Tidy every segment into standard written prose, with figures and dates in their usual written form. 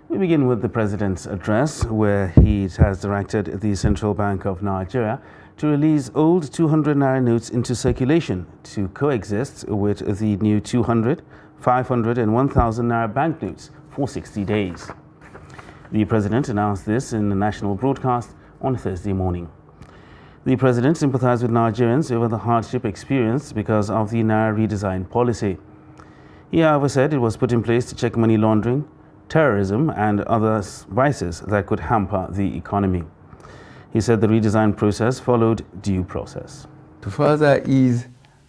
We begin with the President's address, where he has directed the Central Bank of Nigeria to release old 200 Naira notes into circulation to coexist with the new 200, 500 and 1,000 Naira banknotes for 60 days. The President announced this in a national broadcast on Thursday morning. The President sympathized with Nigerians over the hardship experienced because of the Naira redesign policy. He, however, said it was put in place to check money laundering, terrorism and other vices that could hamper the economy. He said the redesign process followed due process. To further ease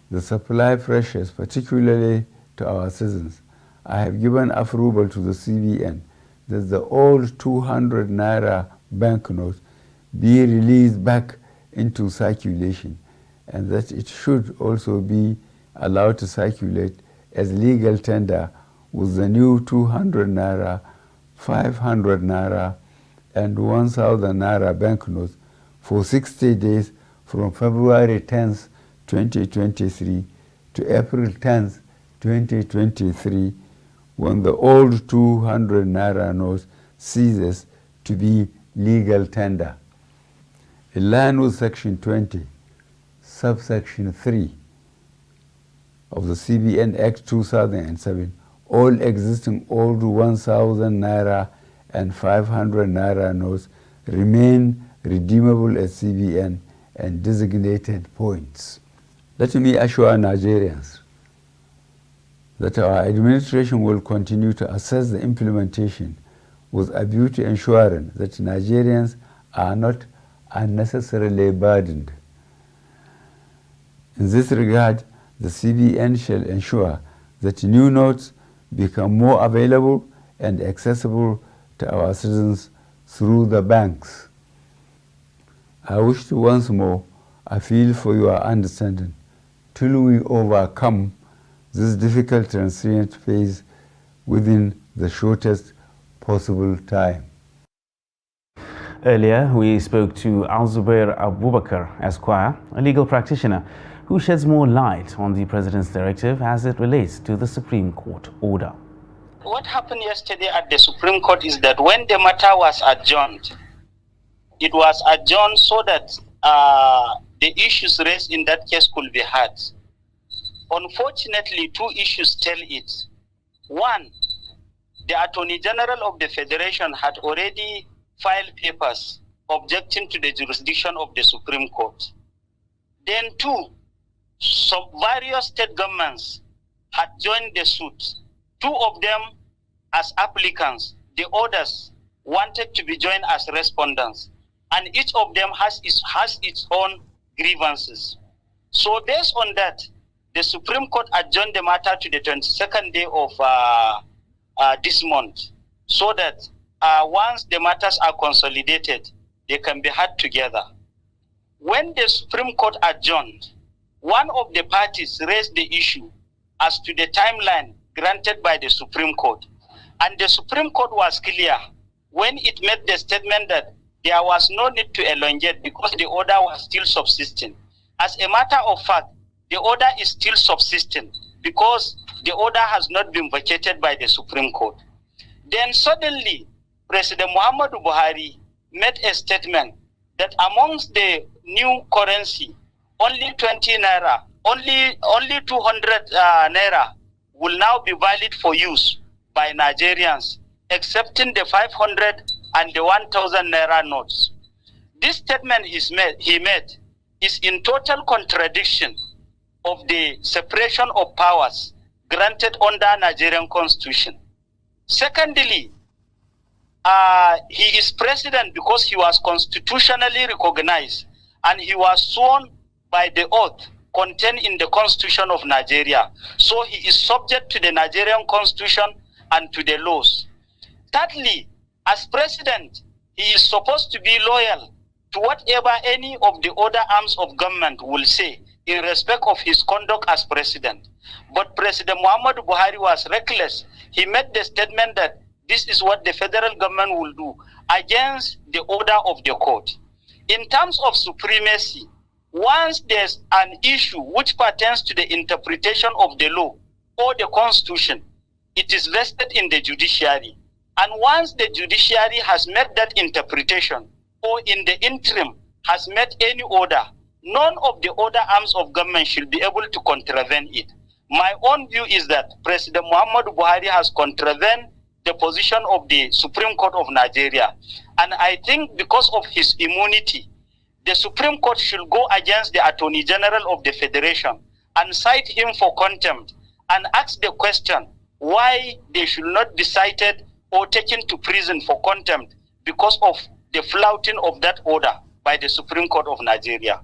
the supply pressures, particularly to our citizens, I have given approval to the CBN that the old 200 Naira banknotes be released back into circulation, and that it should also be allowed to circulate as legal tender with the new 200 Naira, 500 Naira and 1,000 Naira banknotes for 60 days from February 10th, 2023 to April 10th, 2023, when the old 200 Naira notes ceases to be legal tender. In line with Section 20, subsection 3 of the CBN Act 2007, all existing old 1,000 Naira and 500 Naira notes remain redeemable at CBN and designated points. Let me assure Nigerians that our administration will continue to assess the implementation with a view to ensuring that Nigerians are not unnecessarily burdened. In this regard, the CBN shall ensure that new notes become more available and accessible to our citizens through the banks. I wish to once more appeal for your understanding till we overcome this difficult transient phase within the shortest possible time. Earlier, we spoke to Al-Zubair Abubakar, Esquire, a legal practitioner, who sheds more light on the President's directive as it relates to the Supreme Court order. What happened yesterday at the Supreme Court is that when the matter was adjourned, it was adjourned so that the issues raised in that case could be heard. Unfortunately, two issues tell it. One, the Attorney General of the Federation had already filed papers objecting to the jurisdiction of the Supreme Court. Then two, some various state governments had joined the suit. Two of them as applicants, the others wanted to be joined as respondents, and each of them has its own grievances. So based on that, the Supreme Court adjourned the matter to the 22nd day of this month, so that once the matters are consolidated, they can be heard together. When the Supreme Court adjourned, one of the parties raised the issue as to the timeline granted by the Supreme Court. And the Supreme Court was clear when it made the statement that there was no need to elongate because the order was still subsisting. As a matter of fact, the order is still subsisting because the order has not been vacated by the Supreme Court. Then suddenly, President Muhammadu Buhari made a statement that amongst the new currency, only 20 Naira, only 200 Naira will now be valid for use by Nigerians, excepting the 500 and the 1,000 Naira notes. This statement he made is in total contradiction of the separation of powers granted under Nigerian Constitution. Secondly, he is president because he was constitutionally recognized and he was sworn by the oath contained in the Constitution of Nigeria. So he is subject to the Nigerian Constitution and to the laws. Thirdly, as president, he is supposed to be loyal to whatever any of the other arms of government will say in respect of his conduct as president. But President Muhammadu Buhari was reckless. He made the statement that this is what the federal government will do against the order of the court. In terms of supremacy, once there's an issue which pertains to the interpretation of the law or the constitution, it is vested in the judiciary. And once the judiciary has made that interpretation, or in the interim has made any order, none of the other arms of government should be able to contravene it. My own view is that President Muhammadu Buhari has contravened the position of the Supreme Court of Nigeria. And I think because of his immunity, the Supreme Court should go against the Attorney General of the Federation and cite him for contempt and ask the question why they should not be cited or taken to prison for contempt because of the flouting of that order by the Supreme Court of Nigeria.